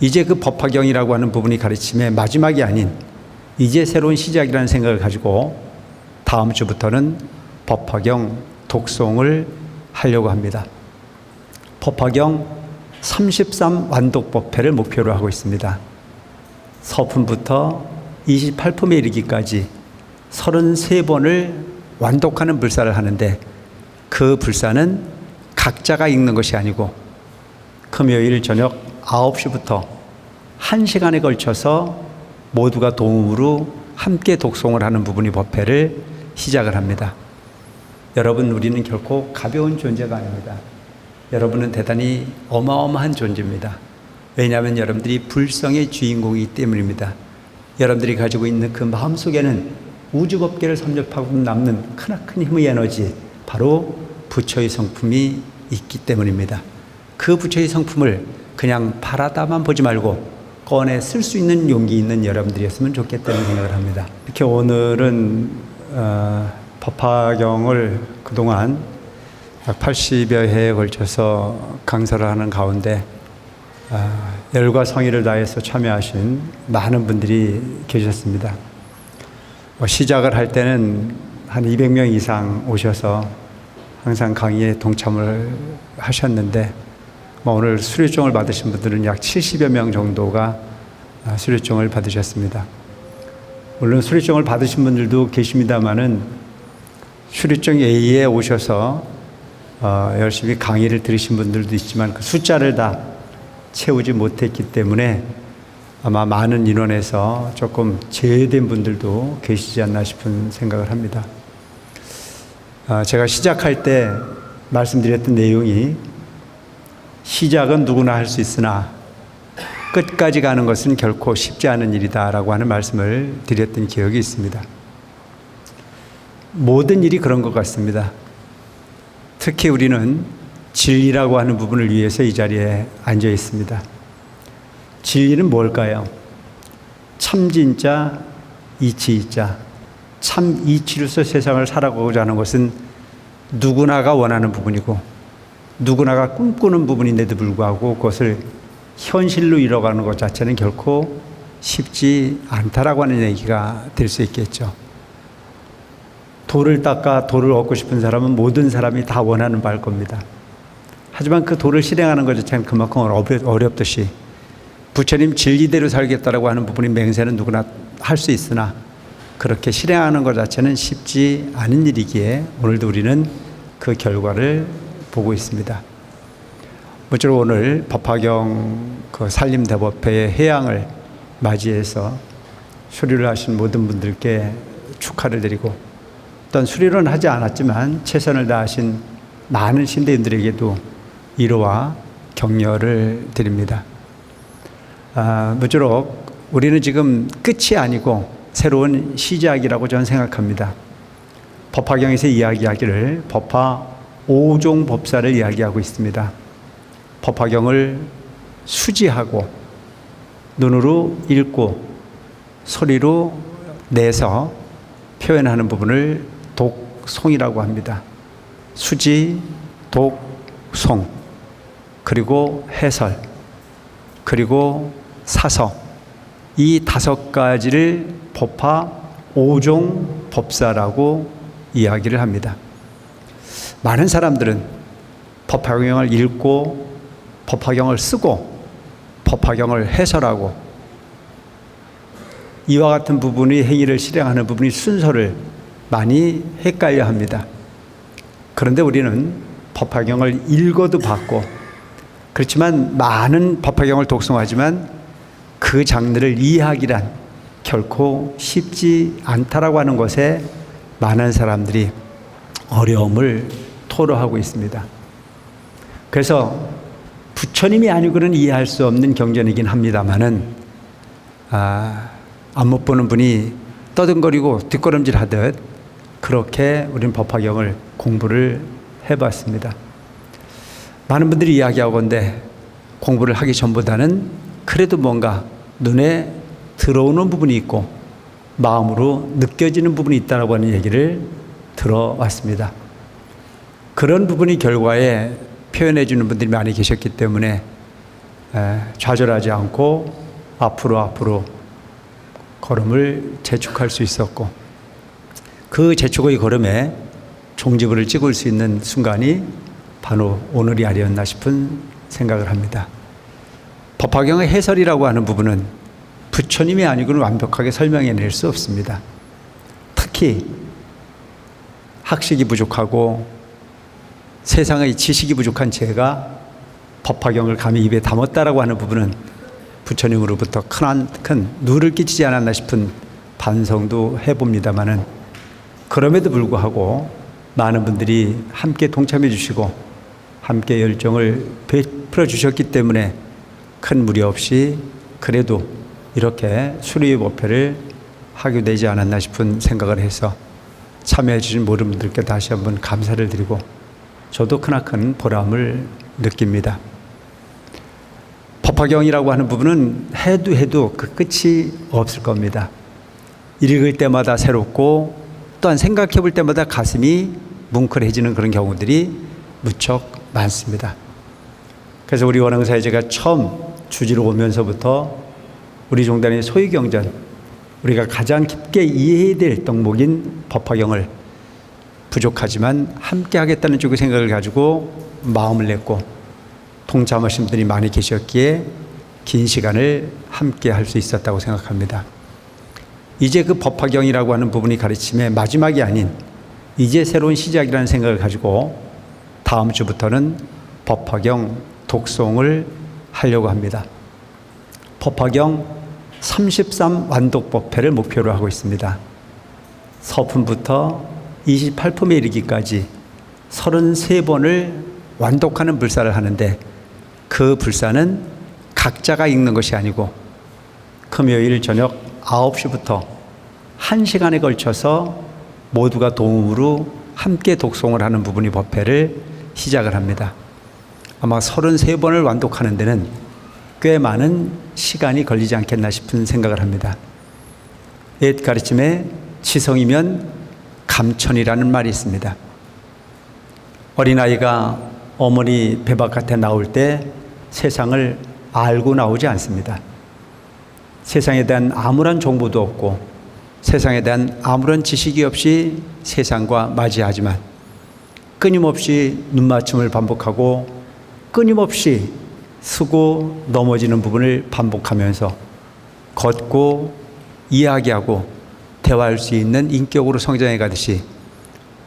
이제 그 법화경이라고 하는 부분이 가르침의 마지막이 아닌 이제 새로운 시작이라는 생각을 가지고 다음 주부터는 법화경 독송을 하려고 합니다. 법화경 33 완독법회를 목표로 하고 있습니다. 서품부터 28품에 이르기까지 33번을 완독하는 불사를 하는데 그 불사는 각자가 읽는 것이 아니고 금요일 저녁 9시부터 1시간에 걸쳐서 모두가 도움으로 함께 독송을 하는 부분이 법회를 시작을 합니다. 여러분, 우리는 결코 가벼운 존재가 아닙니다. 여러분은 대단히 어마어마한 존재입니다. 왜냐하면 여러분들이 불성의 주인공이기 때문입니다. 여러분들이 가지고 있는 그 마음속에는 우주법계를 섭렵하고 남는 크나큰 힘의 에너지, 바로 부처의 성품이 있기 때문입니다. 그 부처의 성품을 그냥 바라다만 보지 말고 꺼내 쓸 수 있는 용기 있는 여러분들이었으면 좋겠다는 생각을 합니다. 이렇게 오늘은 법화경을 그동안 약 80여 회에 걸쳐서 강사를 하는 가운데 열과 성의를 다해서 참여하신 많은 분들이 계셨습니다. 시작을 할 때는 한 200명 이상 오셔서 항상 강의에 동참을 하셨는데 오늘 수료증을 받으신 분들은 약 70여 명 정도가 수료증을 받으셨습니다. 물론 수료증을 받으신 분들도 계십니다만은 수료증 A에 오셔서 열심히 강의를 들으신 분들도 있지만 그 숫자를 다 채우지 못했기 때문에 아마 많은 인원에서 조금 제외된 분들도 계시지 않나 싶은 생각을 합니다. 제가 시작할 때 말씀드렸던 내용이 시작은 누구나 할 수 있으나 끝까지 가는 것은 결코 쉽지 않은 일이다라고 하는 말씀을 드렸던 기억이 있습니다. 모든 일이 그런 것 같습니다. 특히 우리는 진리라고 하는 부분을 위해서 이 자리에 앉아 있습니다. 진리는 뭘까요? 참진짜, 이치이자. 참 이치로서 세상을 살아가고자 하는 것은 누구나가 원하는 부분이고 누구나가 꿈꾸는 부분인데도 불구하고 그것을 현실로 이뤄가는 것 자체는 결코 쉽지 않다라고 하는 얘기가 될 수 있겠죠. 돌을 닦아 돌을 얻고 싶은 사람은 모든 사람이 다 원하는 바일 겁니다. 하지만 그 돌을 실행하는 것 자체는 그만큼 어렵듯이 부처님 진리대로 살겠다라고 하는 부분이 맹세는 누구나 할 수 있으나 그렇게 실행하는 것 자체는 쉽지 않은 일이기에 오늘도 우리는 그 결과를 보고 있습니다. 모쪼록 오늘 법화경 그 산림대법회의 회양을 맞이해서 수료를 하신 모든 분들께 축하를 드리고 어떤 수료는 하지 않았지만 최선을 다하신 많은 신대인들에게도 위로와 격려를 드립니다. 모쪼록 우리는 지금 끝이 아니고 새로운 시작이라고 저는 생각합니다. 법화경에서 이야기하기를 법화 5종 법사를 이야기하고 있습니다. 법화경을 수지하고 눈으로 읽고 소리로 내서 표현하는 부분을 독송이라고 합니다. 수지, 독, 송, 그리고 해설, 그리고 사서, 이 5가지를 법화 5종 법사라고 이야기를 합니다. 많은 사람들은 법화경을 읽고 법화경을 쓰고 법화경을 해설하고 이와 같은 부분이 행위를 실행하는 부분이 순서를 많이 헷갈려 합니다. 그런데 우리는 법화경을 읽어도 봤고 그렇지만 많은 법화경을 독송하지만 그 장르를 이해하기란 결코 쉽지 않다라고 하는 것에 많은 사람들이 어려움을 토로하고 있습니다. 그래서 부처님이 아니고는 이해할 수 없는 경전이긴 합니다만은 안 못 보는 분이 떠든거리고 뒷걸음질 하듯 그렇게 우리는 법화경을 공부를 해봤습니다. 많은 분들이 이야기하건대 공부를 하기 전보다는 그래도 뭔가 눈에 들어오는 부분이 있고 마음으로 느껴지는 부분이 있다고 하는 얘기를 들어왔습니다. 그런 부분이 결과에 표현해 주는 분들이 많이 계셨기 때문에 좌절하지 않고 앞으로 걸음을 재촉할 수 있었고, 그 재촉의 걸음에 종지부를 찍을 수 있는 순간이 바로 오늘이 아니었나 싶은 생각을 합니다. 법화경의 해설이라고 하는 부분은 부처님이 아니고는 완벽하게 설명해낼 수 없습니다. 특히 학식이 부족하고 세상의 지식이 부족한 제가 법화경을 감히 입에 담았다라고 하는 부분은 부처님으로부터 큰 누를 끼치지 않았나 싶은 반성도 해봅니다마는, 그럼에도 불구하고 많은 분들이 함께 동참해 주시고 함께 열정을 베풀어 주셨기 때문에 큰 무리 없이 그래도 이렇게 수료의 법회를 하게 되지 않았나 싶은 생각을 해서 참여해 주신 모든 분들께 다시 한번 감사를 드리고 저도 크나큰 보람을 느낍니다. 법화경이라고 하는 부분은 해도 그 끝이 없을 겁니다. 읽을 때마다 새롭고 또한 생각해 볼 때마다 가슴이 뭉클해지는 그런 경우들이 무척 많습니다. 그래서 우리 원흥사에 제가 처음 주지로 오면서부터 우리 종단의 소위경전, 우리가 가장 깊게 이해해야 될 덕목인 법화경을 부족하지만 함께 하겠다는 쪽의 생각을 가지고 마음을 냈고, 동참하신 분들이 많이 계셨기에 긴 시간을 함께 할 수 있었다고 생각합니다. 이제 그 법화경이라고 하는 부분이 가르침의 마지막이 아닌 이제 새로운 시작이라는 생각을 가지고 다음 주부터는 법화경 독송을 하려고 합니다. 법화경 33 완독법회를 목표로 하고 있습니다. 서품부터 28품에 이르기까지 33번을 완독하는 불사를 하는데, 그 불사는 각자가 읽는 것이 아니고 금요일 저녁 9시부터 1시간에 걸쳐서 모두가 도움으로 함께 독송을 하는 부분이 법회를 시작을 합니다. 아마 33번을 완독하는 데는 꽤 많은 시간이 걸리지 않겠나 싶은 생각을 합니다. 옛 가르침에 지성이면 감천이라는 말이 있습니다. 어린아이가 어머니 배 바깥에 나올 때 세상을 알고 나오지 않습니다. 세상에 대한 아무런 정보도 없고 세상에 대한 아무런 지식이 없이 세상과 맞이하지만 끊임없이 눈맞춤을 반복하고 끊임없이 쓰고 넘어지는 부분을 반복하면서 걷고 이야기하고 대화할 수 있는 인격으로 성장해 가듯이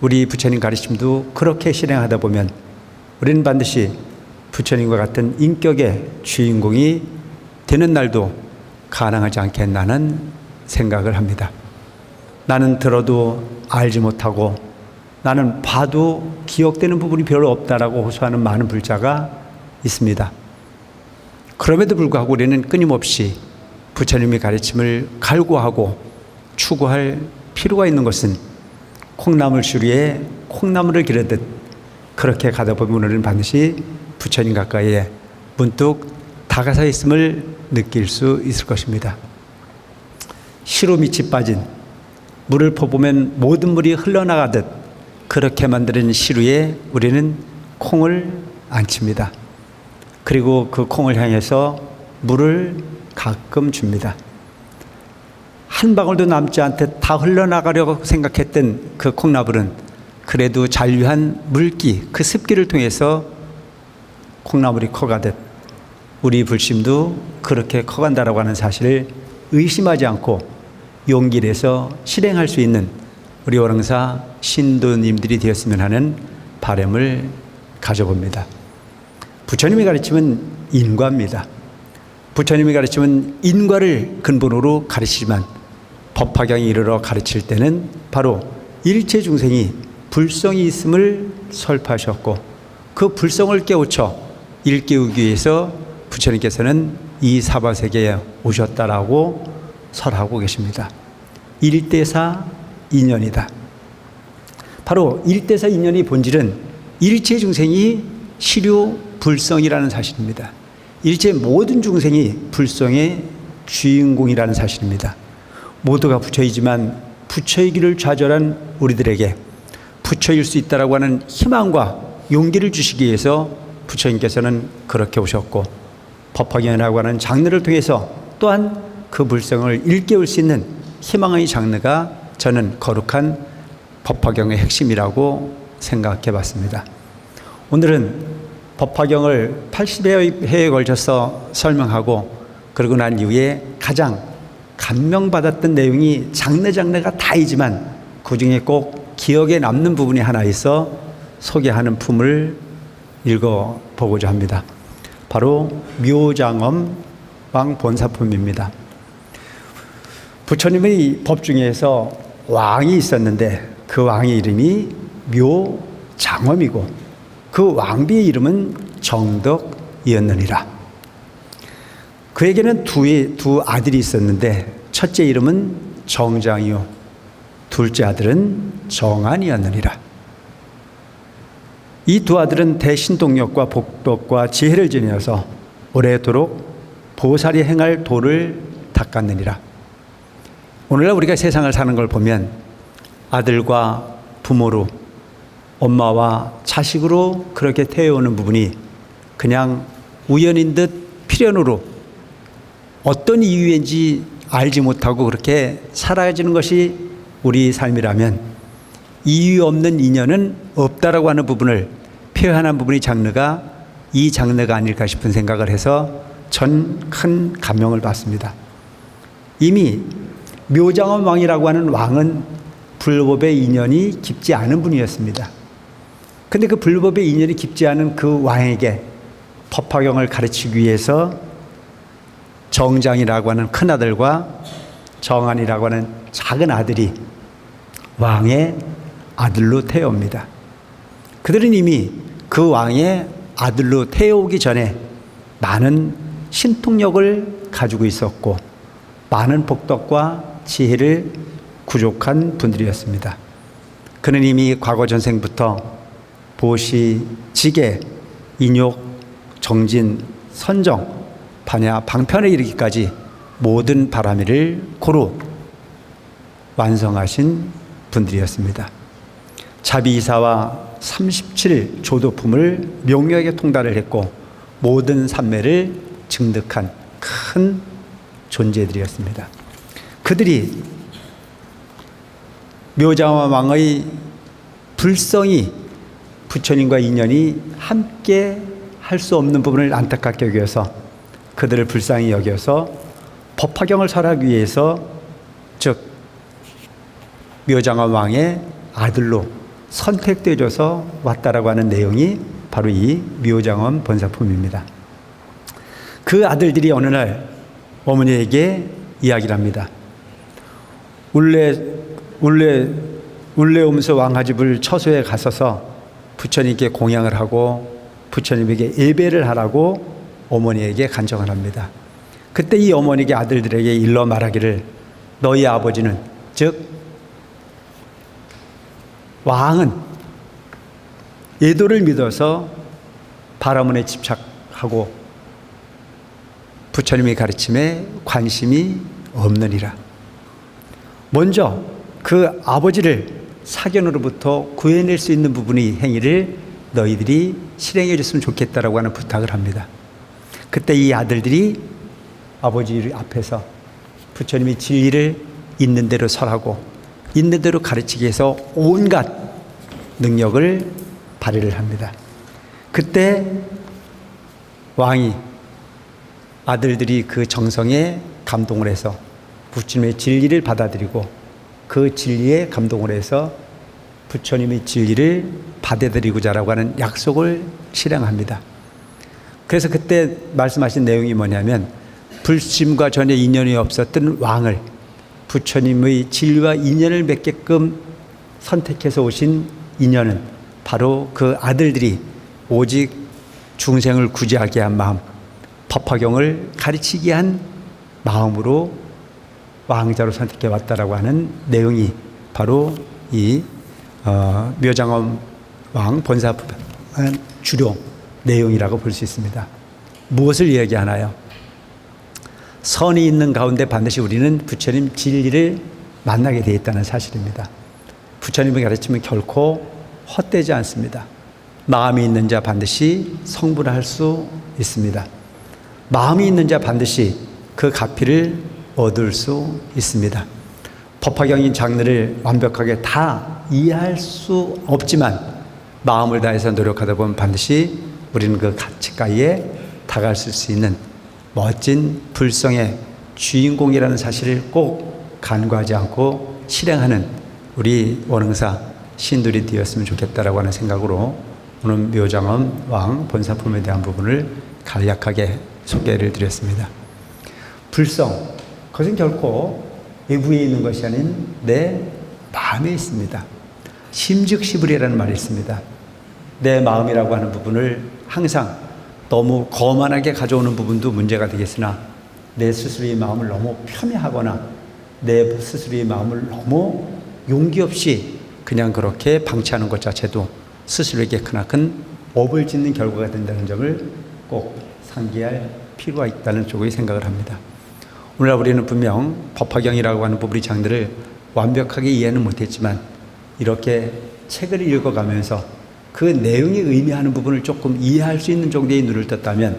우리 부처님 가르침도 그렇게 실행하다 보면 우리는 반드시 부처님과 같은 인격의 주인공이 되는 날도 가능하지 않겠나는 생각을 합니다. 나는 들어도 알지 못하고 나는 봐도 기억되는 부분이 별로 없다라고 호소하는 많은 불자가 있습니다. 그럼에도 불구하고 우리는 끊임없이 부처님의 가르침을 갈구하고 추구할 필요가 있는 것은 콩나물 수리에 콩나물을 기르듯 그렇게 가다 보면 우리는 반드시 부처님 가까이에 문득 다가서 있음을 느낄 수 있을 것입니다. 시로 밑이 빠진 물을 퍼보면 모든 물이 흘러나가듯 그렇게 만드는 시루에 우리는 콩을 안칩니다. 그리고 그 콩을 향해서 물을 가끔 줍니다. 한 방울도 남지 않듯 다 흘러나가려고 생각했던 그 콩나물은 그래도 잔류한 물기, 그 습기를 통해서 콩나물이 커가듯 우리 불심도 그렇게 커간다라고 하는 사실을 의심하지 않고 용기를 내서 실행할 수 있는 우리 원흥사 신도님들이 되었으면 하는 바람을 가져봅니다. 부처님의 가르침은 인과입니다. 부처님의 가르침은 인과를 근본으로 가르치지만 법화경에 이르러 가르칠 때는 바로 일체 중생이 불성이 있음을 설파하셨고 그 불성을 깨우쳐 일깨우기 위해서 부처님께서는 이 사바세계에 오셨다라고 설하고 계십니다. 일대사 인연이다. 바로 일대사 인연의 본질은 일체 중생이 시류 불성이라는 사실입니다. 일체 모든 중생이 불성의 주인공이라는 사실입니다. 모두가 부처이지만 부처이기를 좌절한 우리들에게 부처일 수 있다라고 하는 희망과 용기를 주시기 위해서 부처님께서는 그렇게 오셨고 법화경이라고 하는 장르를 통해서 또한 그 불성을 일깨울 수 있는 희망의 장르가 저는 거룩한 법화경의 핵심이라고 생각해 봤습니다. 오늘은 법화경을 80회에 걸쳐서 설명하고 그러고 난 이후에 가장 감명받았던 내용이 장르가 다이지만 그중에 꼭 기억에 남는 부분이 하나 있어 소개하는 품을 읽어보고자 합니다. 바로 묘장엄 왕 본사품입니다. 부처님의 법 중에서 왕이 있었는데 그 왕의 이름이 묘장엄이고 그 왕비의 이름은 정덕이었느니라. 그에게는 두 아들이 있었는데 첫째 이름은 정장이요 둘째 아들은 정안이었느니라. 이 두 아들은 대신동력과 복덕과 지혜를 지녀서 오래도록 보살이 행할 도를 닦았느니라. 오늘날 우리가 세상을 사는 걸 보면 아들과 부모로 엄마와 자식으로 그렇게 태어오는 부분이 그냥 우연인 듯 필연으로 어떤 이유인지 알지 못하고 그렇게 살아가지는 것이 우리 삶이라면 이유 없는 인연은 없다라고 하는 부분을 표현한 부분이 장르가 이 장르가 아닐까 싶은 생각을 해서 전 큰 감명을 받습니다. 이미 묘장엄 왕이라고 하는 왕은 불법의 인연이 깊지 않은 분이었습니다. 근데 그 불법의 인연이 깊지 않은 그 왕에게 법화경을 가르치기 위해서 정장이라고 하는 큰아들과 정안이라고 하는 작은 아들이 왕의 아들로 태어옵니다. 그들은 이미 그 왕의 아들로 태어오기 전에 많은 신통력을 가지고 있었고 많은 복덕과 지혜를 구족한 분들이었습니다. 그는 이미 과거 전생부터 보시, 지계, 인욕, 정진, 선정, 반야, 방편에 이르기까지 모든 바라미를 고루 완성하신 분들이었습니다. 자비이사와 37조도품을 명료하게 통달을 했고 모든 삼매를 증득한 큰 존재들이었습니다. 그들이 묘장엄 왕의 불성이 부처님과 인연이 함께 할 수 없는 부분을 안타깝게 여겨서 그들을 불쌍히 여겨서 법화경을 설하기 위해서 즉 묘장엄 왕의 아들로 선택되어져서 왔다라고 하는 내용이 바로 이 묘장엄 본사품입니다. 그 아들들이 어느 날 어머니에게 이야기를 합니다. 울레오면서 왕하집을 처소에 가서서 부처님께 공양을 하고 부처님에게 예배를 하라고 어머니에게 간청을 합니다. 그때 이 어머니에게 아들들에게 일러 말하기를 너희 아버지는 즉 왕은 예도를 믿어서 바라문에 집착하고 부처님의 가르침에 관심이 없느니라. 먼저 그 아버지를 사견으로부터 구해낼 수 있는 부분의 행위를 너희들이 실행해 줬으면 좋겠다라고 하는 부탁을 합니다. 그때 이 아들들이 아버지 앞에서 부처님의 진리를 있는 대로 설하고 있는 대로 가르치기 위해서 온갖 능력을 발휘를 합니다. 그때 왕이 아들들이 그 정성에 감동을 해서 부처님의 진리를 받아들이고 그 진리에 감동을 해서 부처님의 진리를 받아들이고자라고 하는 약속을 실행합니다. 그래서 그때 말씀하신 내용이 뭐냐면 불심과 전혀 인연이 없었던 왕을 부처님의 진리와 인연을 맺게끔 선택해서 오신 인연은 바로 그 아들들이 오직 중생을 구제하게 한 마음, 법화경을 가르치게 한 마음으로 왕자로 선택해 왔다라고 하는 내용이 바로 이 묘장엄 왕 본사품의 주요 내용이라고 볼 수 있습니다. 무엇을 이야기하나요? 선이 있는 가운데 반드시 우리는 부처님 진리를 만나게 되어 있다는 사실입니다. 부처님의 가르침은 결코 헛되지 않습니다. 마음이 있는 자 반드시 성불할 수 있습니다. 마음이 있는 자 반드시 그 가피를 얻을 수 있습니다. 법화경인 장르를 완벽하게 다 이해할 수 없지만 마음을 다해서 노력하다 보면 반드시 우리는 그 가치가에 다가갈 수 있는 멋진 불성의 주인공이라는 사실을 꼭 간과하지 않고 실행하는 우리 원흥사 신들이 되었으면 좋겠다라고 하는 생각으로 오늘 묘장엄 왕 본사품에 대한 부분을 간략하게 소개를 드렸습니다. 불성, 그것은 결코 외부에 있는 것이 아닌 내 마음에 있습니다. 심즉시불이라는 말이 있습니다. 내 마음이라고 하는 부분을 항상 너무 거만하게 가져오는 부분도 문제가 되겠으나 내 스스로의 마음을 너무 폄훼하거나 내 스스로의 마음을 너무 용기 없이 그냥 그렇게 방치하는 것 자체도 스스로에게 크나큰 업을 짓는 결과가 된다는 점을 꼭 상기할 필요가 있다는 쪽의 생각을 합니다. 오늘날 우리는 분명 법화경이라고 하는 부분의 장들을 완벽하게 이해는 못했지만 이렇게 책을 읽어가면서 그 내용이 의미하는 부분을 조금 이해할 수 있는 정도의 눈을 떴다면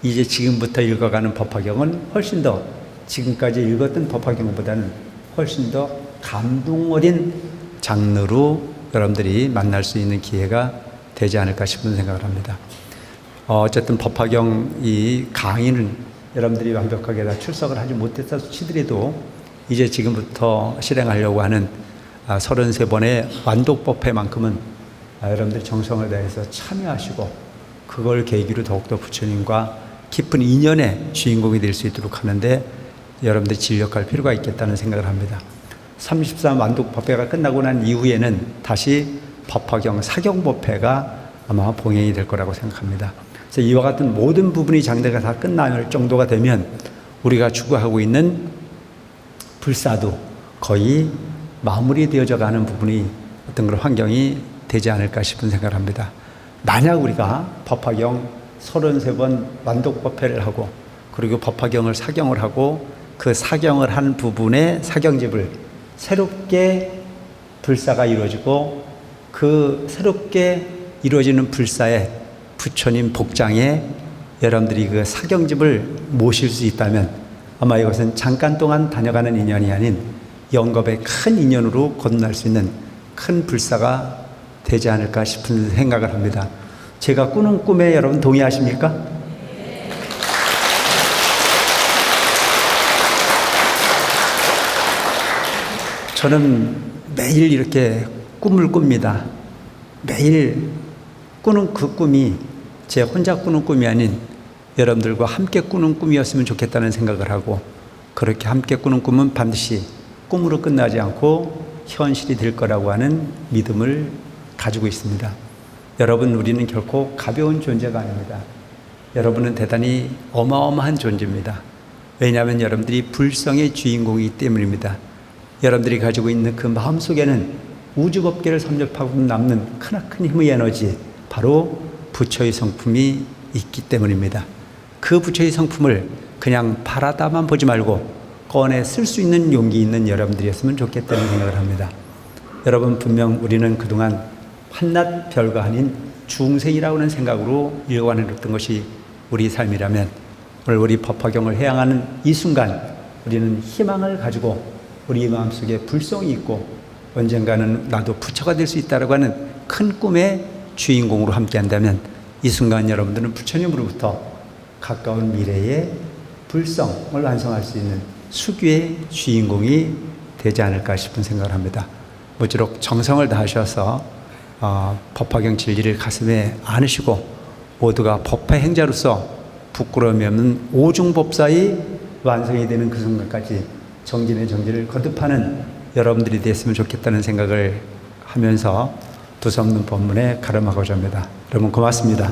이제 지금부터 읽어가는 법화경은 훨씬 더 지금까지 읽었던 법화경보다는 훨씬 더 감동 어린 장르로 여러분들이 만날 수 있는 기회가 되지 않을까 싶은 생각을 합니다. 어쨌든 법화경 이 강의는 여러분들이 완벽하게 다 출석을 하지 못했다 치더라도 이제 지금부터 실행하려고 하는 33번의 완독법회만큼은 여러분들이 정성을 다해서 참여하시고 그걸 계기로 더욱더 부처님과 깊은 인연의 주인공이 될 수 있도록 하는데 여러분들이 진력할 필요가 있겠다는 생각을 합니다. 33 완독법회가 끝나고 난 이후에는 다시 법화경 사경법회가 아마 봉행이 될 거라고 생각합니다. 그래서 이와 같은 모든 부분이 장대가 다 끝날 정도가 되면 우리가 추구하고 있는 불사도 거의 마무리되어져 가는 부분이 어떤 그런 환경이 되지 않을까 싶은 생각을 합니다. 만약 우리가 법화경 33번 완독법회를 하고 그리고 법화경을 사경을 하고 그 사경을 한 부분의 사경집을 새롭게 불사가 이루어지고 그 새롭게 이루어지는 불사의 부처님 복장에 여러분들이 그 사경집을 모실 수 있다면 아마 이것은 잠깐 동안 다녀가는 인연이 아닌 영겁의 큰 인연으로 거듭날 수 있는 큰 불사가 되지 않을까 싶은 생각을 합니다. 제가 꾸는 꿈에 여러분 동의하십니까? 저는 매일 이렇게 꿈을 꿉니다. 매일 꾸는 그 꿈이 제 혼자 꾸는 꿈이 아닌 여러분들과 함께 꾸는 꿈이었으면 좋겠다는 생각을 하고 그렇게 함께 꾸는 꿈은 반드시 꿈으로 끝나지 않고 현실이 될 거라고 하는 믿음을 가지고 있습니다. 여러분, 우리는 결코 가벼운 존재가 아닙니다. 여러분은 대단히 어마어마한 존재입니다. 왜냐하면 여러분들이 불성의 주인공이기 때문입니다. 여러분들이 가지고 있는 그 마음속에는 우주법계를 섭렵하고 남는 크나큰 힘의 에너지, 바로 부처의 성품이 있기 때문입니다. 그 부처의 성품을 그냥 바라다만 보지 말고 꺼내 쓸 수 있는 용기 있는 여러분들이었으면 좋겠다는 생각을 합니다. 여러분, 분명 우리는 그동안 한낱 별거 아닌 중생이라고 하는 생각으로 일관해왔던 것이 우리 삶이라면 오늘 우리 법화경을 해양하는 이 순간 우리는 희망을 가지고 우리 마음속에 불성이 있고 언젠가는 나도 부처가 될 수 있다고 하는 큰 꿈의 주인공으로 함께한다면 이 순간 여러분들은 부처님으로부터 가까운 미래의 불성을 완성할 수 있는 수규의 주인공이 되지 않을까 싶은 생각을 합니다. 모쪼록 정성을 다하셔서 법화경 진리를 가슴에 안으시고 모두가 법화 행자로서 부끄러움이 없는 오중법사의 완성이 되는 그 순간까지 정진의 정진을 거듭하는 여러분들이 됐으면 좋겠다는 생각을 하면서 두서없는 법문에 가름하고자 합니다. 여러분 고맙습니다.